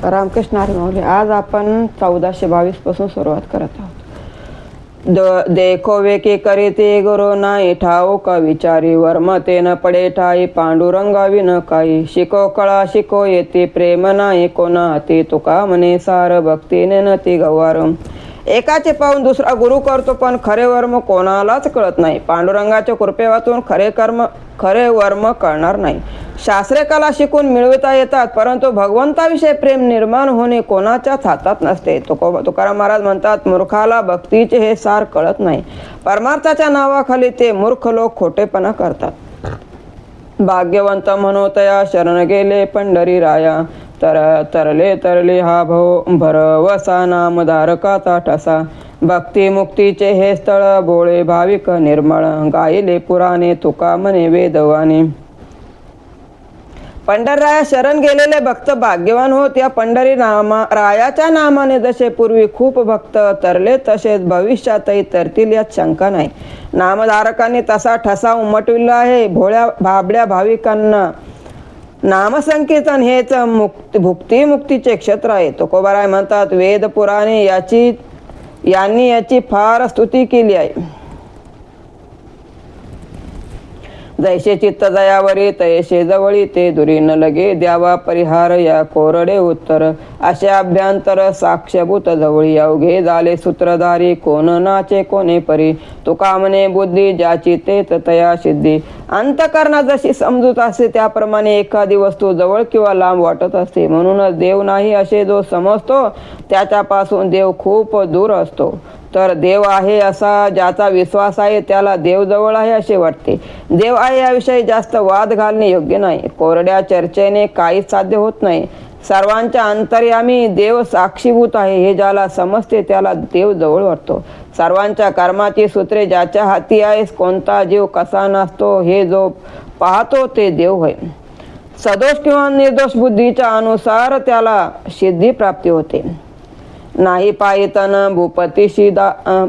रामकृष्ण हरी माऊली. आज आपण 1422 पासून सुरुवात करत आहोत. देखो वेके करीते गुरु नाही ठाऊ का विचारी वर्म ते न पडे ठाई पांडुरंगा विन काही शिको कळा शिको येते प्रेम नाही कोणा ते तुका म्हणे सार भक्तीने न ती गवार. एकाचे पाहून दुसरा गुरु करतो पण खरे वर्म कोणालाच कळत नाही. पांडुरंगाच्या कृपे वाचून खरे वर्म कळणार नाही. शास्त्रे कला शिकून मिळविता येतात परंतु भगवंताविषयी प्रेम निर्माण होणे कोणाच्याच हातात नसते. तुकाराम महाराज म्हणतात, मूर्खाला भक्तीचे हे सार कळत नाही. परमार्थाच्या नावाखाली ते मूर्ख लोक खोटेपणा करतात. भाग्यवंत म्हणोतया शरण गेले पंढरी राया तरले हा भरवसा नामधारकाचा ठसा. भक्ती मुक्तीचे हे स्थळ बोळे भाविक निर्मळ गायले पुराणे तुका म्हणे वेदवाणी. पंढरराया शरण गेलेले भक्त भाग्यवान होत. या पंढरी रायाच्या नामाने जसे पूर्वी खूप भक्त तरले तसेच भविष्यातही तरतील यात शंका नाही. नामधारकांनी तसा ठसा उमटविला आहे. भोळ्या भाबड्या भाविकांना नामसंकीर्तन हेच भुक्ती मुक्तीचे क्षेत्र आहे. तुकोबाराय म्हणतात, वेद पुराणे यांनी याची फार स्तुती केली आहे. जैसे चित्त दयावरी तैसे जवळी ते दुरी न लगे द्यावा परिहार या कोरडे उत्तर. असे अभ्यंतर साक्षभूत जवळी अवघे झाले सूत्रधारी कोण नाचे कोणे परी. तुका म्हणे बुद्धी ज्याची तेच तया सिद्धी. अंतकरणा जशी समजूत असते त्याप्रमाणे एखादी वस्तू जवळ किंवा लांब वाटत असते. म्हणूनच देव नाही असे जो समजतो त्याच्यापासून देव खूप दूर असतो. तर देव आहे असा ज्याचा विश्वास आहे त्याला देव जवळ आहे असे वाटते. देव आहे याविषयी जास्त वाद घालणे योग्य नाही. कोरड्या चर्चेने काहीच साध्य होत नाही. सर्वांच्या अंतर्यामी देव साक्षीभूत आहे हे ज्याला समजते त्याला देव जवळ वाटतो. सर्वांच्या कर्माची सूत्रे ज्याच्या हाती आहे, कोणता जीव कसा नसतो हे जो पाहतो ते देव होय. सदोष किंवा निर्दोष बुद्धीच्या अनुसार त्याला सिद्धी प्राप्ती होते. नाही पायतन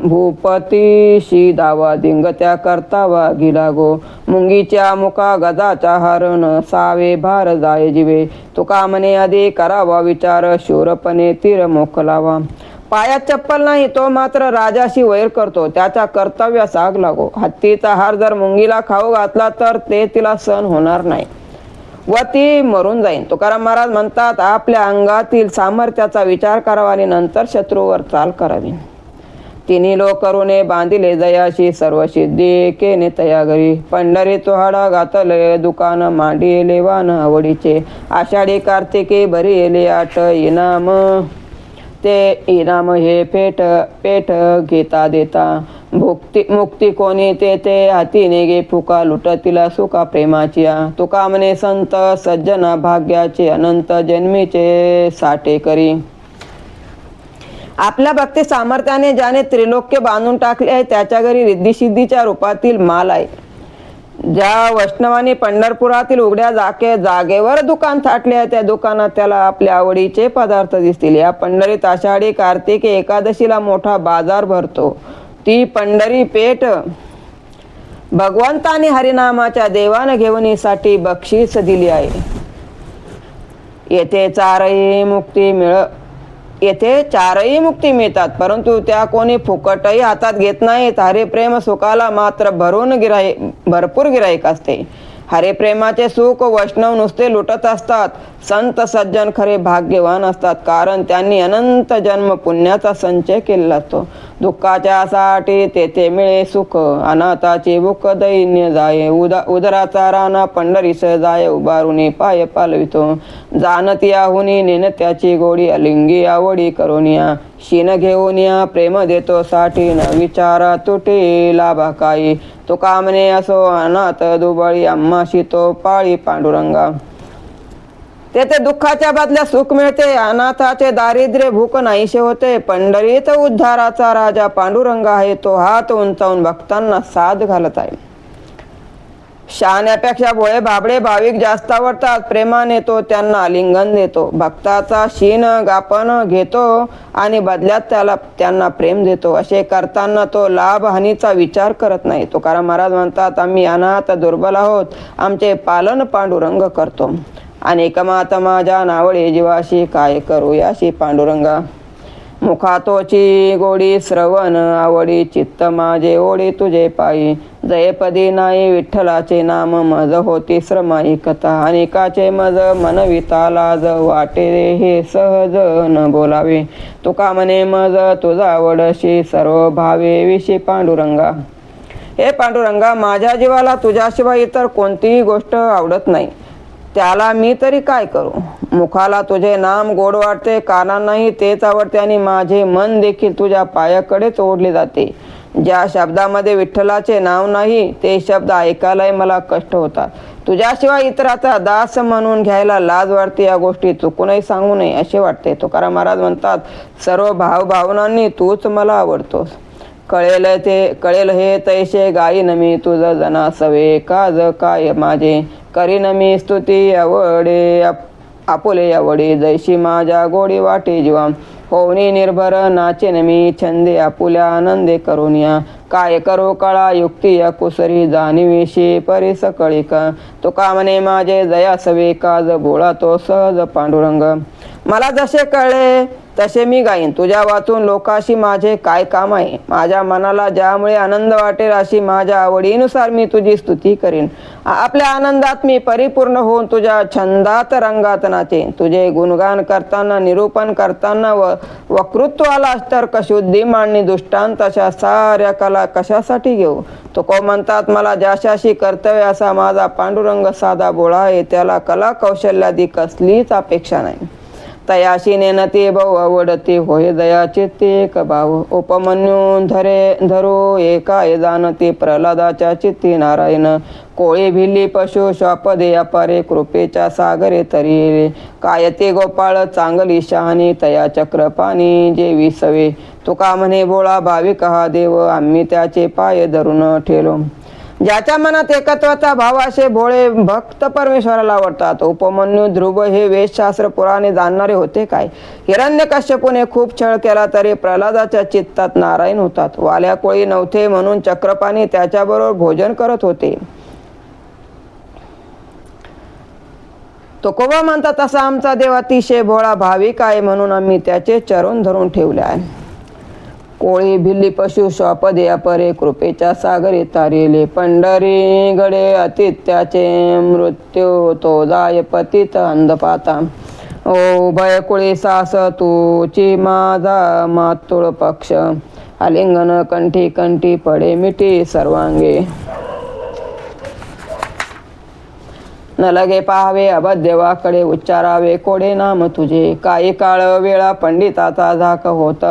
भूपतीशी दावा दिंगत्या करतावा गिलागो. मुंगीच्या मुका गदाचा हरण सावे भार जाय जीवे. तुका म्हणे आधी करावा विचार शूरपणे तीर मोकलावा. पायात चप्पल नाही तो मात्र राजाशी वैर करतो, त्याच्या कर्तव्यास आग लागो. हत्तीचा हार जर मुंगीला खाऊ घातला तर ते तिला सहन होणार नाही व ती मरून जाईल. तुकाराम महाराज म्हणतात, आपल्या अंगातील सामर्थ्याचा विचार करावा आणि नंतर शत्रूवर चाल करावी. तिन्ही लोक करुणे बांधिले जयाशी सर्व सिद्धी केने तया घरी. पंढरी तोहाडा घातले दुकान मांडी येले वान आवडीचे. आषाढी कार्तिकी भरी येले आठ इनाम ते इनाम हे पेठ घेता देता. मुक्ती कोणी ते हातीने गे फुका लुटतीला सुका प्रेमाची. तुका म्हणे संत सज्जना भाग्याचे अनंत जन्मीचे साठे करी. आपल्या भक्ती सामर्थ्याने ज्याने त्रिलोक्य बांधून टाकले आहे त्याच्या घरी रिद्धिसिद्धीच्या रूपातील माल आहे. ज्या वैष्णवाने पंढरपुरातील उघड्या जागेवर दुकान थाटले आहे त्या दुकानात त्याला आपल्या आवडीचे पदार्थ दिसतील. या पंढरीत आषाढी कार्तिकी एकादशीला मोठा बाजार भरतो. ती पंढरी पेठ भगवंताने हरिनामाच्या देवान घेवणीसाठी बक्षीस दिली आहे. येथे चारही मुक्ती मिळतात परंतु त्या कोणी फुकटही हातात घेत नाहीत. हरिप्रेम सुखाला मात्र भरपूर गिराईक असते. हरिप्रेमाचे सुख वैष्णव नुसते लुटत असतात. संत सज्जन खरे भाग्यवान असतात कारण त्यांनी अनंत जन्म पुण्याचा संचय केलेला असतो. दुःखाच्या साठी तेथे मिळे सुख. अनाथाची भूक दैन्य जाये. उदराचा राणा पंढरीस जाय उभारुनी पाय पालवितो. जाणती आहुनी नेनत्याची गोडी अलिंगी आवडी करुनिया. शीन घेऊनिया प्रेम देतो साठी न विचारा तुटे लाभा काही. तुका म्हणे असो अनाथ दुबळी आम्हाशी तो पाळी पांडुरंगा. तेथे दुःखाच्या बदल्यात सुख मिळते. अनाथाचे दारिद्र्य भूक नाहीसे होते. पंढरीत उद्धाराचा राजा पांडुरंग आहे. तो हात उंचावून भक्तांना साथ घालत आहे. शहाण्यापेक्षा भोळे भाबडे भाविक जास्त आवडतात. प्रेमाने तो त्यांना आलिंगन देतो. भक्ताचा शीन गापन घेतो आणि बदल्यात त्यांना प्रेम देतो. असे करताना तो लाभ हानीचा विचार करत नाही. तुकाराम महाराज म्हणतात, आम्ही अनाथ दुर्बल आहोत. आमचे पालन पांडुरंग करतो. अनेक मात माझ्या नावडे जीवाशी काय करू याशी पांडुरंगा. मुखातोची गोडी श्रवण आवडी चित्त माझे ओढे तुझे पायी. जयपदी नाही विठ्ठलाचे नाम मज होती श्रमाई कथा. अनेकाचे मज मनविता लाज वाटे रे हे सहज न बोलावे. तुका म्हणे मज तुझा आवडशी सर्व भावे विषी पांडुरंगा. हे पांडुरंगा, माझ्या जीवाला तुझ्याशिवाय इतर कोणतीही गोष्ट आवडत नाही. त्याला मी तरी काय करू. मुखाला तुझे नाम गोड वाटते, कानांनाही तेच आवडते आणि माझे मन देखील तुझ्या पायाकडेच ओढले जाते. ज्या शब्दामध्ये विठ्ठलाचे नाव नाही ते शब्द ऐकायलाही मला कष्ट होतात. तुझ्याशिवाय इतराचा दास म्हणून घ्यायला लाज वाटते. या गोष्टी चुकूनही सांगू नये असे वाटते. तुकाराम महाराज म्हणतात, सर्व भावभावनांनी तूच मला आवडतोस. कळेल हे तैसे गायीन मी तुझ जनासवे. काज काय माझे करीन मी स्तुती आवडे आपुले आवडे. जैशी माझ्या गोडी वाटे जीवा होऊनी निर्भर नाचेन मी छंदे आपुल्या आनंदे करुनिया. काय करू कळा युक्ती या कुसरी जाणीविषयी परिस कळिका. तुका म्हणे माझे दयासवे काज बोळा तो सहज पांडुरंग. मला जसे कळले तसे मी गाईन. तुझ्या वाचून लोकाशी माझे काय काम आहे. माझ्या मनाला ज्यामुळे आनंद वाटेल अशी माझ्या आवडीनुसार मी तुझी स्तुती करीन. आपल्या आनंदात मी परिपूर्ण होऊन तुझ्या छंदात रंगात नाचेन. तुझे गुणगान करताना निरूपण करताना वक्तृत्वाला तर्क शुद्धी मांडणी दृष्टांत अशा साऱ्या कला कशासाठी घेऊ. तुको म्हणतात मला ज्याशाशी कर्तव्य असा माझा पांडुरंग साधा बोळा आहे. त्याला कला कौशल्यादी कसलीच अपेक्षा नाही. तयाशी नेनते भाऊ आवडते होय दया चित्ते एक भाव. उपमन्यू धरो एकाय जाणते प्रल्हादाच्या चित्ती नारायण. कोळी भिल्ली पशु श्वापदे अपारे कृपेच्या सागरे तरी. काय ते गोपाळ चांगली शहाणी तया चक्रपाणी जे विसवे. तुका म्हणे बोळा भाविक हा देव आम्ही त्याचे पाय धरून ठेलो. ज्याच्या मनात एकत्वाचा भाव असे भोळे भक्त परमेश्वराला आवडतात. उपमन्यू ध्रुव हे वेदशास्त्र पुराणे जाणणारे होते काय. हिरण्यकश्यपूने खूप छळ केला तरी प्रल्हादाच्या चित्तात नारायण होतात. वाल्या कोळी नव्हते म्हणून चक्रपाणी त्याच्याबरोबर भोजन करत होते. तुकोबा म्हणतात तसा आमचा देव अतिशय भोळा भाविक आहे म्हणून आम्ही त्याचे चरण धरून ठेवले आहे. कोळी भिल्ली पशु श्वापदे अपरे कृपेच्या सागरे तारिले. पंढरी गडे अतिथ्याचे मृत्यू तो जाय पतित अंधपाता. ओ भय कुळी सास तूची माझा मातुळ पक्ष. आलिंगन कंठी कंठी पडे मिठी सर्वांगे. न लगे पाहावे अभद्यवाकडे उच्चारावे कोडे नाम तुझे. काही काळ वेळा पंडिताचा झाक होत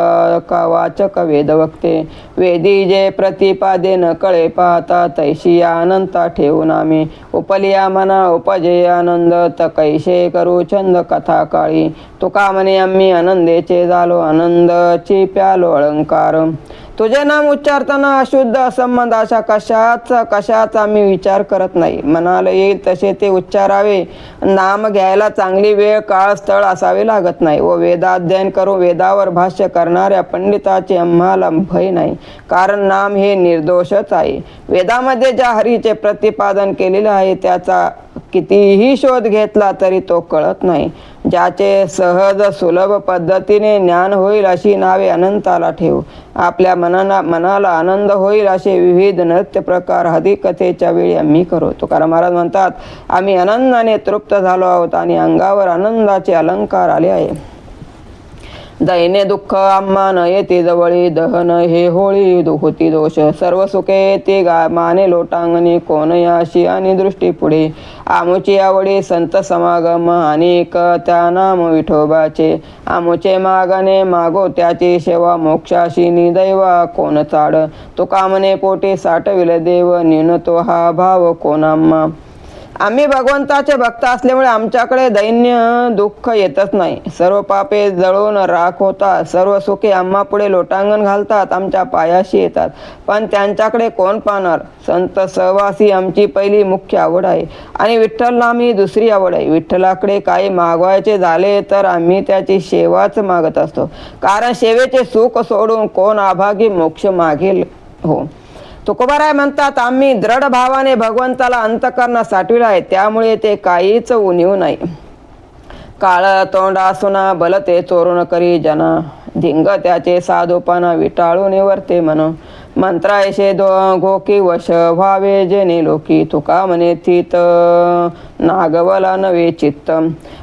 का वाचक वेद वक्ते. वेदी जे प्रतिपादे न कळे पाहता तैशी अनंता ठेवून आम्ही. उपलिया मना उपजे आनंद त कैसे करू छंद कथा काळी. तुका म्हणे आम्ही आनंदेचे झालो आनंदची प्यालो अलंकार. तुझे नाम उच्चारताना अशुद्ध असंबंध अशा कशाचा आम्ही विचार करत नाही. मनाला येईल तसे ते उच्चारावे. नाम घ्यायला चांगली वेळ काळ स्थळ असावे लागत नाही. व वेदाध्ययन करून वेदावर भाष्य करणाऱ्या पंडिताचे आम्हाला भय नाही. कारण नाम हे निर्दोषच आहे. वेदामध्ये ज्या हरीचे प्रतिपादन केलेले आहे त्याचा कितीही शोध घेतला तरी तो कळत नाही. ज्याचे सहज सुलभ पद्धतीने ज्ञान होईल अशी नावे अनंताला ठेवू. आपल्या मनाला आनंद होईल असे विविध नृत्य प्रकार हरिकथेच्या वेळी आम्ही करू. तुकाराम महाराज म्हणतात आम्ही आनंदाने तृप्त झालो आहोत आणि अंगावर आनंदाचे अलंकार आले आहे. दैन्य दुःख आम्हा न येते जवळी. दहन हे होळी होती दोष. सर्व सुखे ते माने लोटांगणी. कोण याशी आणि दृष्टी पुढे. आमुची आवडी संत समागम अनेक त्या नाम विठोबाचे. आमुचे मागणे मागो त्याची सेवा मोक्षाशी निदैवा कोण चाड. तुका म्हणे पोटे साठविल देव निन तो हा भाव कोणाम्हा. आम्ही भगवंताचे भक्त असल्यामुळे आमच्याकडे दैन्य दुःख येतच नाही. सर्व पापे जळून राख होतात. सर्व सुखे आम्हा पुढे लोटांगण घालतात. आमच्या पायाशी येतात. पण त्यांच्याकडे कोण पाहणार. संत सहवासी आमची पहिली मुख्य आवड आहे आणि विठ्ठल नाम ही दुसरी आवड आहे. विठ्ठलाकडे काही मागवायचे झाले तर आम्ही त्याची सेवाच मागत असतो. कारण सेवेचे सुख सोडून कोण अभागी मोक्ष मागेल हो. तुकोबाराय म्हणतात आम्ही दृढ भावाने भगवंताला अंतःकरणात साठविला आहे त्यामुळे ते काहीच उणीव नाही. काळ तोंडा सुना बलते चोरून करी जना धिंग त्याचे साधूपणा विटाळून वर्ते मन मंत्रायशे घोकी वश व्हावे जेणे लोकी तुका म्हणे थित नागवला नवे चित्त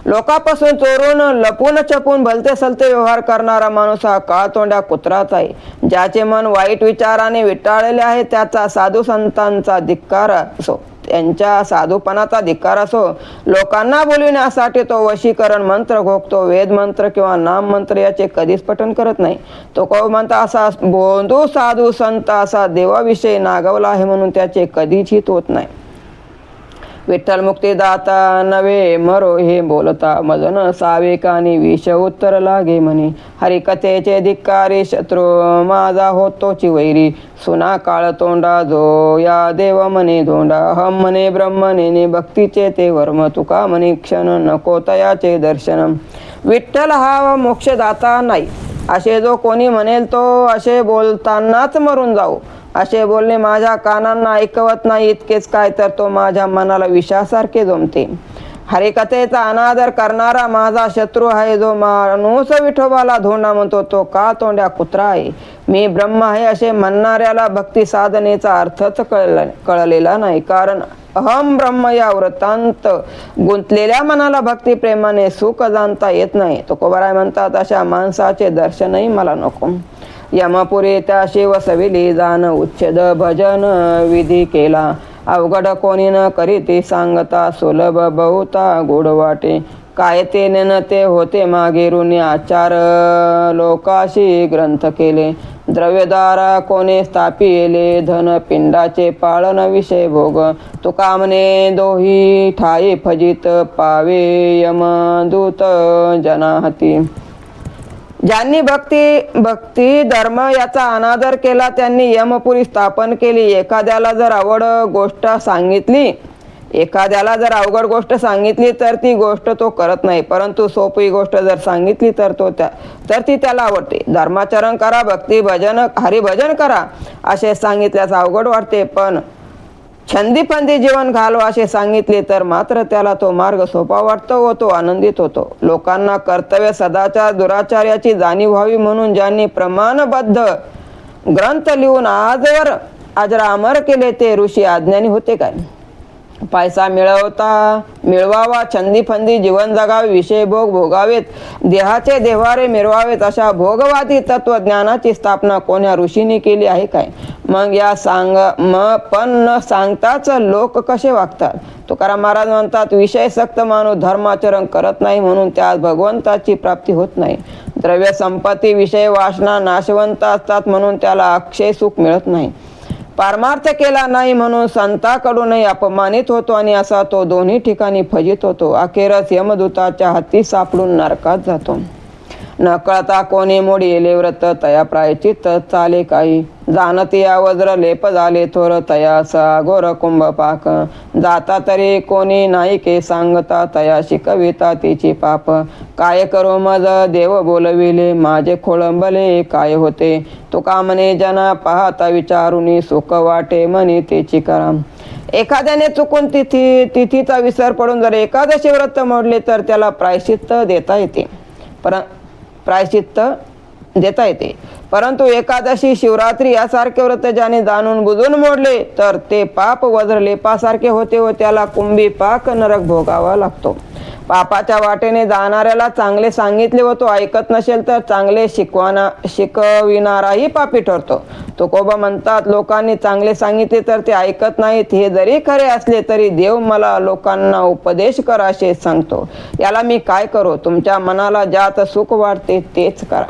लोकापासून चोरून लपून छपून भलते सलते व्यवहार करणारा माणूस हा काळ तोंड्या कुत्राच आहे. ज्याचे मन वाईट विचाराने विटाळलेले आहे त्याचा साधू संतांचा धिक्कार असो, त्यांच्या साधूपणाचा धिक्कार असो. लोकांना बोलविण्यासाठी तो वशीकरण मंत्र घोकतो, वेद मंत्र किंवा नाम मंत्र याचे कधीच पठण करत नाही. तो म्हणता असा बोंधू साधू संत असा देवाविषयी नागवला आहे म्हणून त्याचे कधीच हित होत नाही. विठ्ठल मुक्ती दाता नवे मरो हे बोलता मजन सावेकानी विष उत्तर लागे म्हणे हरिकथेचे धिक्कारी शत्रू माझा होतोची वैरी सुना काळ तोंडा जो या देव म्हणे धोंडा हम म्हणे ब्रह्मने भक्तीचे ते वर्म तुका म्हणे क्षण नको तयाचे दर्शन. विठ्ठल हा मोक्षदाता नाही असे जो कोणी म्हणेल तो असे बोलतानाच मरून जाऊ. असे बोलणे माझ्या कानांना ऐकवत नाही इतकेच काय तर तो माझ्या मनाला विषासारखे जमते. हरिकथेचा अनादर करणारा माझा शत्रू आहे. जो माणूस विठोबाला धोंडा म्हणतो तो का तोंड्या कुत्रा आहे. मी ब्रह्म आहे असे म्हणणाऱ्याला भक्ती साधनेचा अर्थच कळलेला नाही. कारण अहम ब्रह्म या व्रतांत गुंतलेल्या मनाला भक्ती प्रेमाने सुख जाणता येत नाही. तुकोबाराय म्हणतात अशा माणसाचे दर्शनही मला नको. यमपुरी त्या शिव सविली जाण उच्छेद भजन विधी केला अवघड कोणी न करीती सांगता सुलभ बहुता गोड वाटे काय ते नेन ते होते मागे ऋणी आचार लोकाशी ग्रंथ केले द्रव्यदारा कोणे स्थापिले धन पिंडाचे पाळन विषय भोग तुका म्हणे दोही ठाई फजित पावे यमदूत जनाहती. ज्यांनी भक्ती धर्म याचा अनादर केला त्यांनी यमपुरी स्थापन केली. एखाद्याला जर अवघड गोष्ट सांगितली तर ती गोष्ट तो करत नाही, परंतु सोपी गोष्ट जर सांगितली तर ती त्याला आवडते. धर्माचरण करा, भक्ती भजन हरिभजन करा असे सांगितल्यास अवघड वाटते, पण छंदीफंदी जीवन घालवा असे सांगितले तर मात्र त्याला तो मार्ग सोपा वाटतो व तो आनंदित होतो. लोकांना कर्तव्य सदाचार दुराचार याची जाणीव व्हावी म्हणून ज्यांनी प्रमाणबद्ध ग्रंथ लिहून आजवर अजरामर केले ते ऋषी अज्ञानी होते काय. पैसा मिळवावा, छंदीफंदी जीवन जगावे, विषय भोग भोगावेत, देहाचे देव्हारे मिरवावेत अशा भोगवादी तत्वज्ञानाची स्थापना कोण्या ऋषीने केली आहे काय. मग पण न सांगताच लोक कसे वागतात. तुकाराम महाराज म्हणतात विषय सक्त माणूस धर्माचरण करत नाही म्हणून त्यास भगवंताची प्राप्ती होत नाही. द्रव्य संपत्ती विषय वासना नाशवंत असतात म्हणून त्याला अक्षय सुख मिळत नाही. पारमार्थ केला नाही म्हणून संतांकडूनही अपमानित होतो आणि असा तो दोन्ही ठिकाणी फजित होतो. अखेरच यमदूताच्या हाती सापडून नरकात जातो. न कळता कोणी मोडीले व्रत तया प्रायचित्त चाले काही जाणती या वज्र लेप झाले थोर तया सागोर कुंभ पाक जाता तरी कोणी नाही के सांगता तया शिकविता तिची पाप काय करू मज देव बोलविले माझे खोळंबले काय होते तुका म्हणे जना पाहता विचारुनी सुख वाटे म्हणे तिची करा. एखाद्याने चुकून तिथीचा विसर पडून जर एकादशी व्रत मोडले तर त्याला प्रायश्चित्त देता येते, परंतु एकादशी शिवरात्री यासारखे व्रत ज्याने जाणून बुजून मोडले तर ते पाप वज्रलेपासारखे होते व त्याला कुंभी पाक नरक भोगावा लागतो. पापाच्या वाटेने जाणाऱ्याला चांगले सांगितले व तो ऐकत नसेल तर चांगले शिकविणाराही पापी ठरतो. तुकोबा म्हणतात लोकांनी चांगले सांगितले तर ते ऐकत नाहीत. हे जरी खरे असले तरी देव मला लोकांना उपदेश कर असे सांगतो. याला मी काय करू. तुमच्या मनाला ज्यात सुख वाटते तेच करा.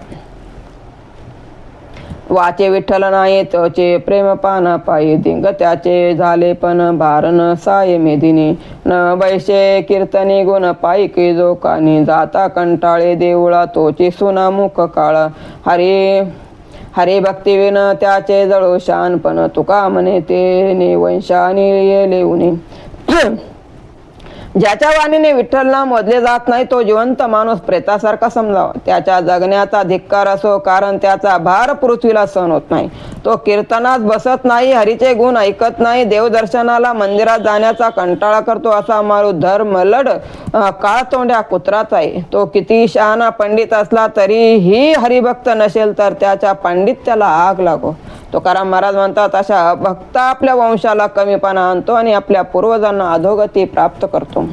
वाचे विठ्ठल नाही तोचे प्रेम पाना पायी दिंग त्याचे झाले पण भारण साय मेदिनी न बैसे कीर्तनी गुण पायी जो कानी जाता कंटाळे देवळा तोची सुना मुख काळा हरी भक्ती विन त्याचे जळो शानपण तुका म्हणे ते वंशानी येले उनी ज्याच्या वाणीने विठ्ठल नाम मोजले जात नाही तो जिवंत माणूस प्रेतासारखा समजावा. त्याच्या जगण्याचा धिक्कार असो, कारण त्याचा भार पृथ्वीला सहन होत नाही. तो कीर्तनात बसत नाही, हरीचे गुण ऐकत नाही, देवदर्शनाला मंदिरात जाण्याचा कंटाळा करतो. असा माणूस धर्मलड काळतोंड्या कुत्राचा आहे. तो किती शहाणा पंडित असला तरीही हरिभक्त नसेल तर त्याच्या पांडित्याला आग लागो. तुकाराम महाराज म्हणतात, अशा भक्त आपल्या वंशाला कमीपणा आणतो आणि आपल्या पूर्वजांना अधोगती प्राप्त करतो,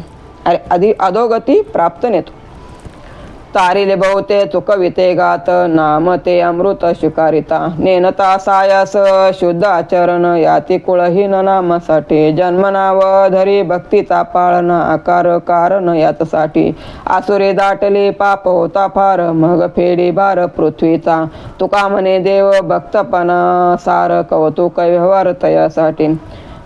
अधोगती प्राप्त नेतो. तारिले बहुते चुकविते गात, नाम ते अमृत शिकारिता. नेनता सायास शुद्ध आचरण, याती कुळहीन नामासाठी. जन्मनाव धरी भक्तीचा पाळणा, आकार कारण यातसाठी. आसुरे दाटले पाप होता फार, मग फेडी भार पृथ्वीचा. तुका म्हणे देव भक्तपणा सार, कौतुक व्यवहार तयासाठी.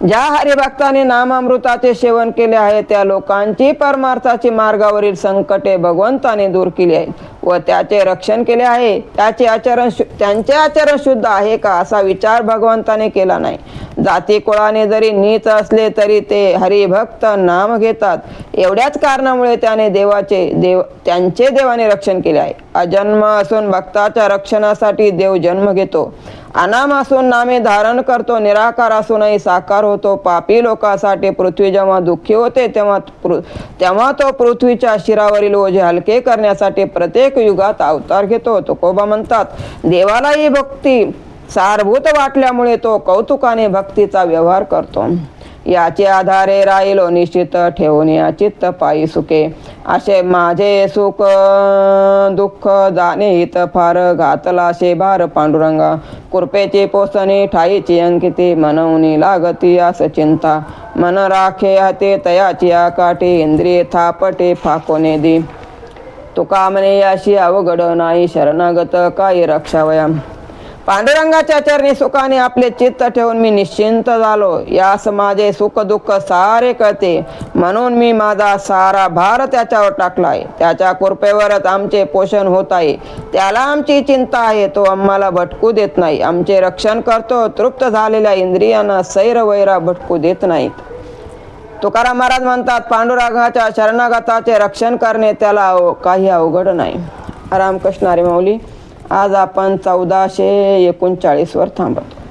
ज्या हरिभक्ताने नामामृताचे सेवन केले आहे त्या लोकांची परमार्थाची मार्गावरील संकटे भगवंताने दूर केली आहेत व त्याचे रक्षण केले आहे. त्यांचे आचरण शुद्ध आहे का असा विचार भगवंताने केला नाही. जाती कुळाने जरी नीच असले तरी ते हरिभक्त नाम घेतात. एवढ्याच कारणामुळे त्यांचे देवाने रक्षण केले आहे. अजन्म असून भक्ताच्या रक्षणासाठी देव जन्म घेतो. अनाम असून नामे धारण करतो. निराकार असूनही साकार होतो. पापी लोकांसाठी पृथ्वी जेव्हा दुःखी होते तेव्हा तो पृथ्वीच्या शिरावरील ओझे हलके करण्यासाठी प्रत्येक युगात अवतार घेतो. तुकोबा म्हणतात, देवाला ही भक्ती सारभूत वाटल्यामुळे तो कौतुकाने भक्तीचा व्यवहार करतो. याचे आधारे राहिलो निश्चित, ठेवून या चित्त पायी सुखे. असे माझे सुख दुःख जाणे हित फार, घातला शे भार पांडुरंगा. कृपेची पोसणी ठाईची अंकिती, मनवणी लागती यास चिंता. मन राखे हाते तयाची आकाठी, इंद्रिये थापटे फाकोने दी. तुका म्हणे याशी अवघड नाही, शरणागत काही रक्षावया. पांडुरंगाच्या चरणी सुखाने आपले चित्त ठेवून मी निश्चिंत झालो. यास माझे सुख दुःख सारे कळते, म्हणून मी माझा सारा भार त्याच्यावर टाकलाय. त्याच्या कृपेवरच आमचे पोषण होत आहे. त्याला आमची चिंता आहे. तो आम्हाला भटकू देत नाही. आमचे रक्षण करतो. तृप्त झालेल्या इंद्रियांना सैर वैरा भटकू देत नाहीत. तुकाराम महाराज म्हणतात, पांडुरंगाच्या शरणागताचे रक्षण करणे त्याला काही अवघड नाही. रामकृष्ण हरी माऊली. आज आपण 1439 वर थांबतो.